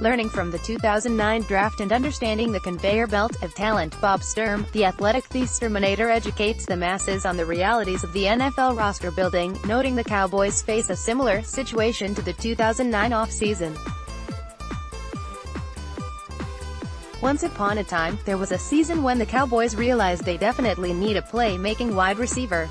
Learning from the 2009 draft and understanding the conveyor belt of talent, Bob Sturm, the AthleticThe Sturminator, educates the masses on the realities of the NFL roster building, noting the Cowboys face a similar situation to the 2009 offseason. Once upon a time, there was a season when the Cowboys realized they definitely need a play-making wide receiver.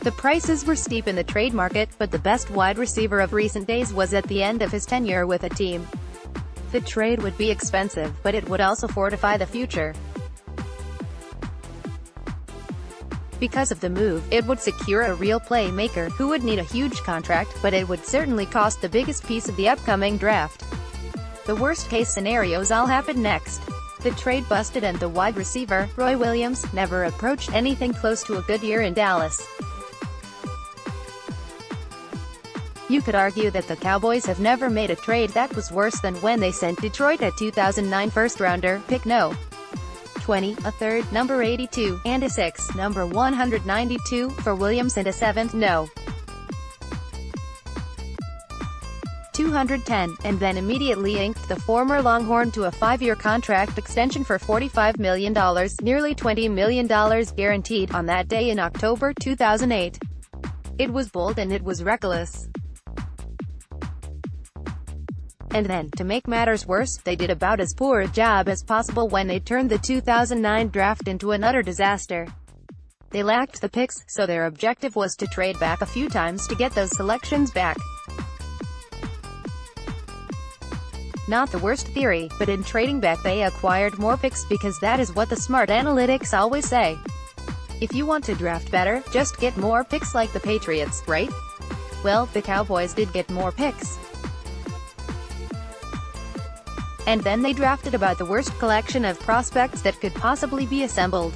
The prices were steep in the trade market, but the best wide receiver of recent days was at the end of his tenure with a team. The trade would be expensive, but it would also fortify the future. Because of the move, it would secure a real playmaker, who would need a huge contract, but it would certainly cost the biggest piece of the upcoming draft. The worst-case scenarios all happened next. The trade busted and the wide receiver, Roy Williams, never approached anything close to a good year in Dallas. You could argue that the Cowboys have never made a trade that was worse than when they sent Detroit a 2009 first-rounder, pick no. 20, a third, number 82, and a 6th, number 192, for Williams and a 7th, no. 210, and then immediately inked the former Longhorn to a 5-year contract extension for $45 million, nearly $20 million guaranteed, on that day in October 2008. It was bold and it was reckless. And then, to make matters worse, they did about as poor a job as possible when they turned the 2009 draft into an utter disaster. They lacked the picks, so their objective was to trade back a few times to get those selections back. Not the worst theory, but in trading back they acquired more picks because that is what the smart analytics always say. If you want to draft better, just get more picks like the Patriots, right? Well, the Cowboys did get more picks. And then they drafted about the worst collection of prospects that could possibly be assembled.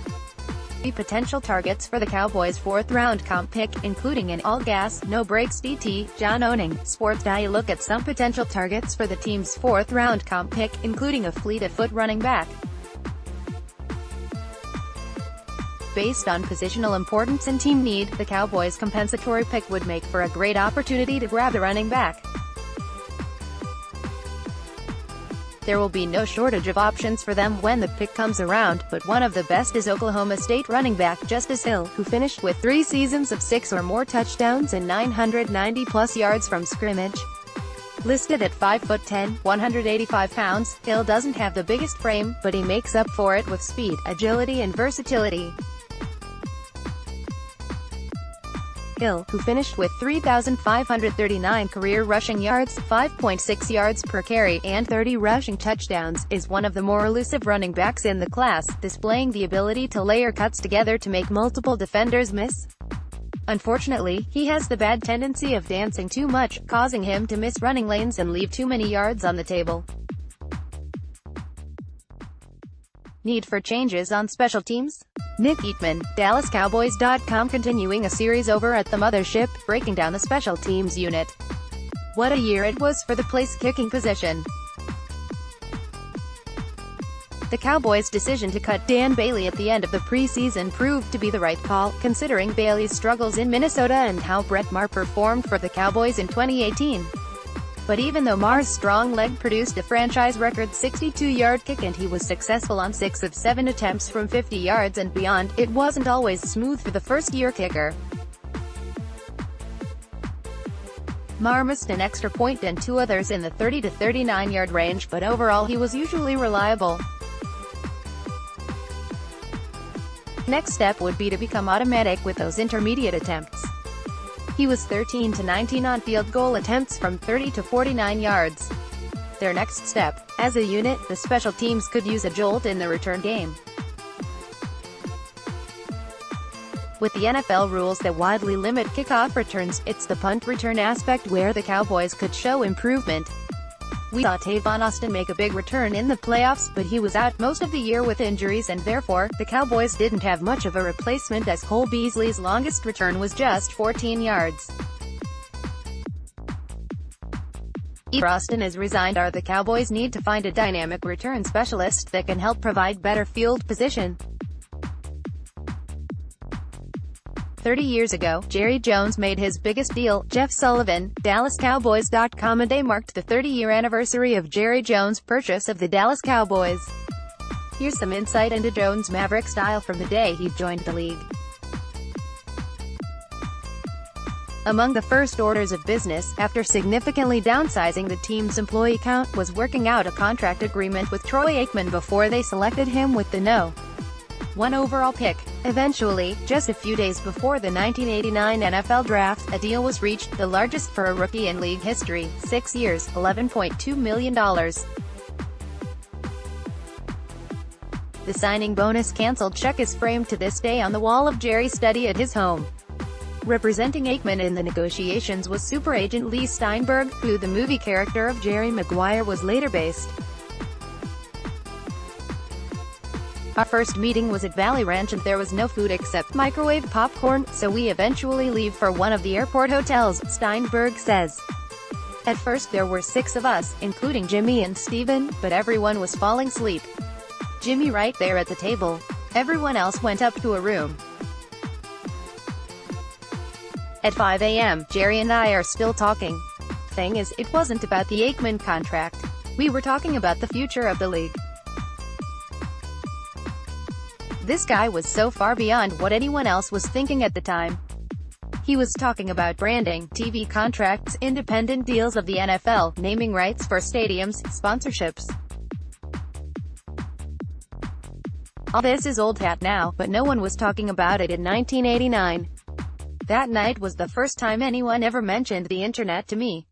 The potential targets for the Cowboys' 4th-round comp pick, including an all-gas, no-brakes DT, John Owning, Sports Guy. Look at some potential targets for the team's 4th-round comp pick, including a fleet-of-foot running back. Based on positional importance and team need, the Cowboys' compensatory pick would make for a great opportunity to grab a running back. There will be no shortage of options for them when the pick comes around, but one of the best is Oklahoma State running back Justice Hill, who finished with 3 seasons of 6 or more touchdowns and 990-plus yards from scrimmage. Listed at 5'10", 185 pounds, Hill doesn't have the biggest frame, but he makes up for it with speed, agility and versatility. Hill, who finished with 3,539 career rushing yards, 5.6 yards per carry, and 30 rushing touchdowns, is one of the more elusive running backs in the class, displaying the ability to layer cuts together to make multiple defenders miss. Unfortunately, he has the bad tendency of dancing too much, causing him to miss running lanes and leave too many yards on the table. Need for changes on special teams? Nick Eatman, DallasCowboys.com, continuing a series over at the mothership, breaking down the special teams unit. What a year it was for the place-kicking position. The Cowboys' decision to cut Dan Bailey at the end of the preseason proved to be the right call, considering Bailey's struggles in Minnesota and how Brett Maher performed for the Cowboys in 2018. But even though Maher's strong leg produced a franchise-record 62-yard kick and he was successful on 6 of 7 attempts from 50 yards and beyond, it wasn't always smooth for the first-year kicker. Maher missed an extra point and 2 others in the 30 to 39-yard range, but overall he was usually reliable. Next step would be to become automatic with those intermediate attempts. He was 13 to 19 on field goal attempts from 30 to 49 yards. Their next step, as a unit, the special teams could use a jolt in the return game. With the NFL rules that widely limit kickoff returns, it's the punt return aspect where the Cowboys could show improvement. We saw Tavon Austin make a big return in the playoffs, but he was out most of the year with injuries and therefore, the Cowboys didn't have much of a replacement as Cole Beasley's longest return was just 14 yards. Either Austin is resigned or the Cowboys need to find a dynamic return specialist that can help provide better field position. 30 years ago, Jerry Jones made his biggest deal. Jeff Sullivan, DallasCowboys.com. A day marked the 30-year anniversary of Jerry Jones' purchase of the Dallas Cowboys. Here's some insight into Jones' maverick style from the day he joined the league. Among the first orders of business, after significantly downsizing the team's employee count, was working out a contract agreement with Troy Aikman before they selected him with the No. 1 overall pick. Eventually, just a few days before the 1989 NFL Draft, a deal was reached, the largest for a rookie in league history, 6 years, $11.2 million. The signing bonus canceled check is framed to this day on the wall of Jerry's study at his home. Representing Aikman in the negotiations was super agent Lee Steinberg, who the movie character of Jerry Maguire was later based. Our first meeting was at Valley Ranch and there was no food except microwave popcorn, so we eventually leave for one of the airport hotels, Steinberg says. At first there were 6 of us, including Jimmy and Steven, but everyone was falling asleep. Jimmy right there at the table. Everyone else went up to a room. At 5 a.m., Jerry and I are still talking. Thing is, it wasn't about the Aikman contract. We were talking about the future of the league. This guy was so far beyond what anyone else was thinking at the time. He was talking about branding, TV contracts, independent deals of the NFL, naming rights for stadiums, sponsorships. All this is old hat now, but no one was talking about it in 1989. That night was the first time anyone ever mentioned the internet to me.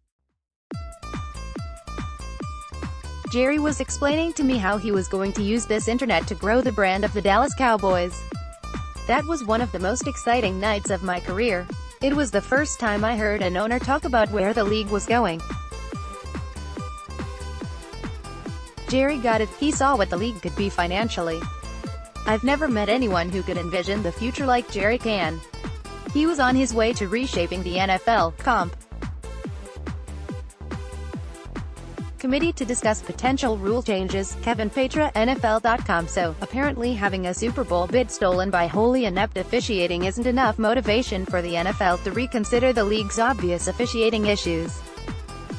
Jerry was explaining to me how he was going to use this internet to grow the brand of the Dallas Cowboys. That was one of the most exciting nights of my career. It was the first time I heard an owner talk about where the league was going. Jerry got it. He saw what the league could be financially. I've never met anyone who could envision the future like Jerry can. He was on his way to reshaping the NFL comp committee to discuss potential rule changes, Kevin Petra, NFL.com. So, apparently having a Super Bowl bid stolen by wholly inept officiating isn't enough motivation for the NFL to reconsider the league's obvious officiating issues.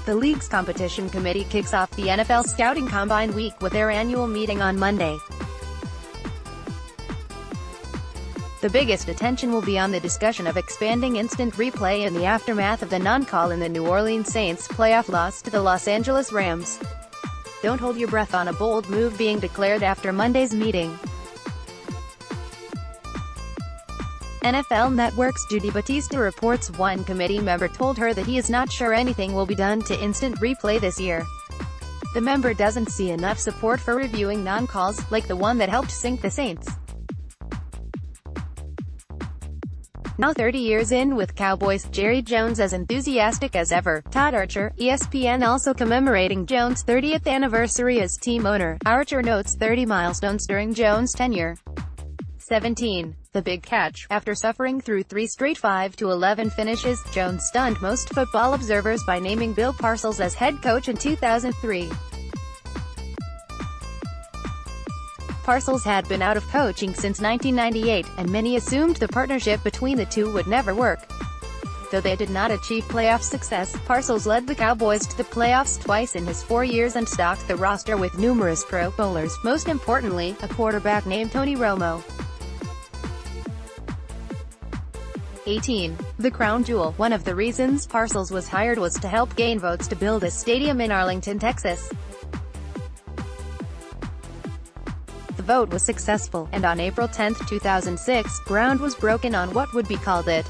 The league's competition committee kicks off the NFL Scouting Combine week with their annual meeting on Monday. The biggest attention will be on the discussion of expanding instant replay in the aftermath of the non-call in the New Orleans Saints' playoff loss to the Los Angeles Rams. Don't hold your breath on a bold move being declared after Monday's meeting. NFL Network's Judy Battista reports one committee member told her that he is not sure anything will be done to instant replay this year. The member doesn't see enough support for reviewing non-calls, like the one that helped sink the Saints. Now 30 years in with Cowboys, Jerry Jones as enthusiastic as ever. Todd Archer, ESPN. Also commemorating Jones' 30th anniversary as team owner, Archer notes 30 milestones during Jones' tenure. 17. The big catch. After suffering through 3 straight 5-11 finishes, Jones stunned most football observers by naming Bill Parcells as head coach in 2003. Parcells had been out of coaching since 1998, and many assumed the partnership between the two would never work. Though they did not achieve playoff success, Parcells led the Cowboys to the playoffs twice in his 4 years and stocked the roster with numerous Pro Bowlers, most importantly, a quarterback named Tony Romo. 18. The crown jewel. One of the reasons Parcells was hired was to help gain votes to build a stadium in Arlington, Texas. The vote was successful, and on April 10, 2006, ground was broken on what would be called it.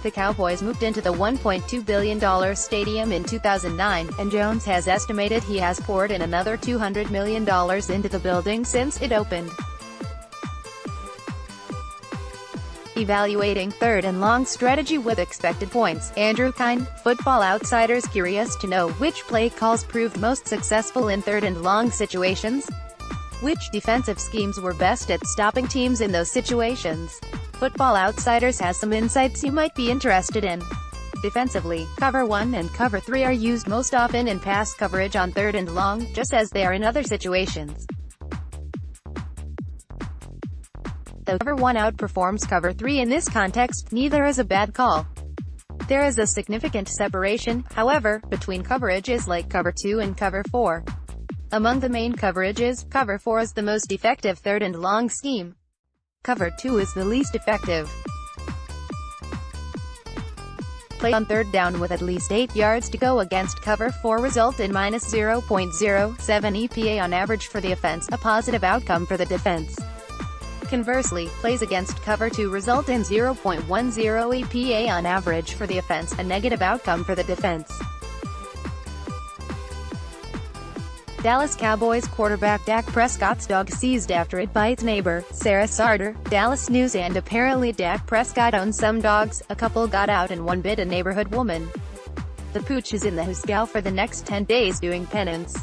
The Cowboys moved into the $1.2 billion stadium in 2009, and Jones has estimated he has poured in another $200 million into the building since it opened. Evaluating third and long strategy with expected points. Andrew Kine, Football Outsiders. Curious to know which play calls proved most successful in third and long situations? Which defensive schemes were best at stopping teams in those situations? Football Outsiders has some insights you might be interested in. Defensively, Cover 1 and Cover 3 are used most often in pass coverage on third and long, just as they are in other situations. Though cover 1 outperforms cover 3 in this context, neither is a bad call. There is a significant separation, however, between coverages like cover 2 and cover 4. Among the main coverages, cover 4 is the most effective third and long scheme. Cover 2 is the least effective. Play on third down with at least 8 yards to go against cover 4 result in minus 0.07 EPA on average for the offense, a positive outcome for the defense. Conversely, plays against cover 2 result in 0.10 EPA on average for the offense, a negative outcome for the defense. Dallas Cowboys quarterback Dak Prescott's dog seized after it bites neighbor, Sarah Sarter, Dallas News. And apparently Dak Prescott owns some dogs. A couple got out and one bit a neighborhood woman. The pooch is in the hospital for the next 10 days doing penance.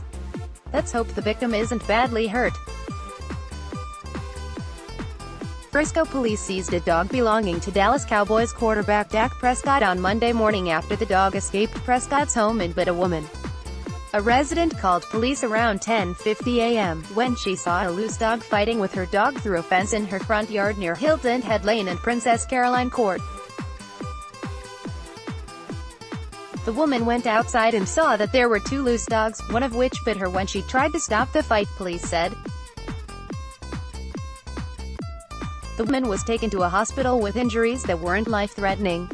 Let's hope the victim isn't badly hurt. Frisco police seized a dog belonging to Dallas Cowboys quarterback Dak Prescott on Monday morning after the dog escaped Prescott's home and bit a woman. A resident called police around 10:50 a.m. when she saw a loose dog fighting with her dog through a fence in her front yard near Hilton Head Lane and Princess Caroline Court. The woman went outside and saw that there were 2 loose dogs, one of which bit her when she tried to stop the fight, police said. The woman was taken to a hospital with injuries that weren't life-threatening.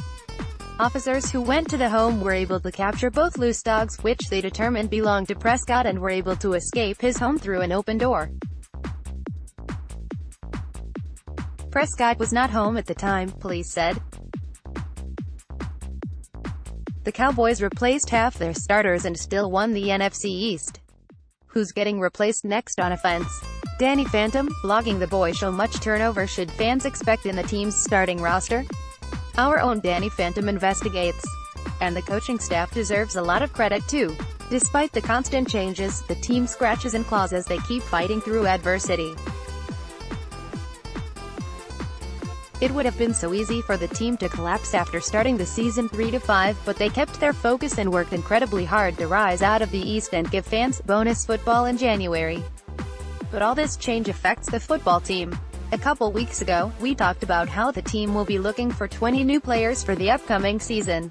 Officers who went to the home were able to capture both loose dogs, which they determined belonged to Prescott, and were able to escape his home through an open door. Prescott was not home at the time, police said. The Cowboys replaced half their starters and still won the NFC East. Who's getting replaced next on offense? Danny Phantom, blogging The Boy Show. Much turnover should fans expect in the team's starting roster? Our own Danny Phantom investigates. And the coaching staff deserves a lot of credit too. Despite the constant changes, the team scratches and claws as they keep fighting through adversity. It would have been so easy for the team to collapse after starting the season 3-5, but they kept their focus and worked incredibly hard to rise out of the East and give fans bonus football in January. But all this change affects the football team. A couple weeks ago, we talked about how the team will be looking for 20 new players for the upcoming season.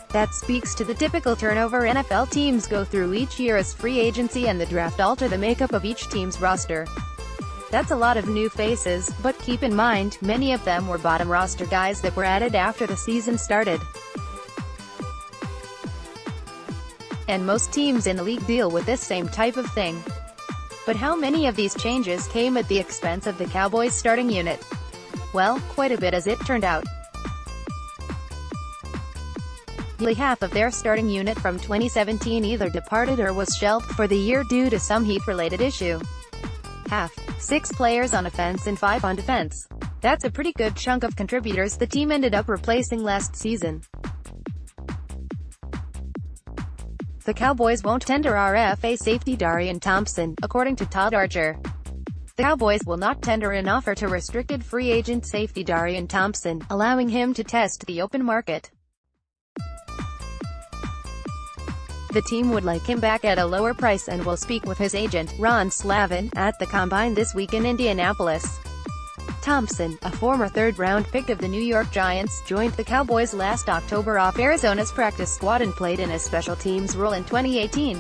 That speaks to the typical turnover NFL teams go through each year as free agency and the draft alter the makeup of each team's roster. That's a lot of new faces, but keep in mind, many of them were bottom roster guys that were added after the season started. And most teams in the league deal with this same type of thing. But how many of these changes came at the expense of the Cowboys' starting unit? Well, quite a bit as it turned out. Nearly half of their starting unit from 2017 either departed or was shelved for the year due to some heat-related issue. Half. 6 players on offense and 5 on defense. That's a pretty good chunk of contributors the team ended up replacing last season. The Cowboys won't tender RFA safety Darian Thompson, according to Todd Archer. The Cowboys will not tender an offer to restricted free agent safety Darian Thompson, allowing him to test the open market. The team would like him back at a lower price and will speak with his agent, Ron Slavin, at the Combine this week in Indianapolis. Thompson, a former third-round pick of the New York Giants, joined the Cowboys last October off Arizona's practice squad and played in a special teams role in 2018.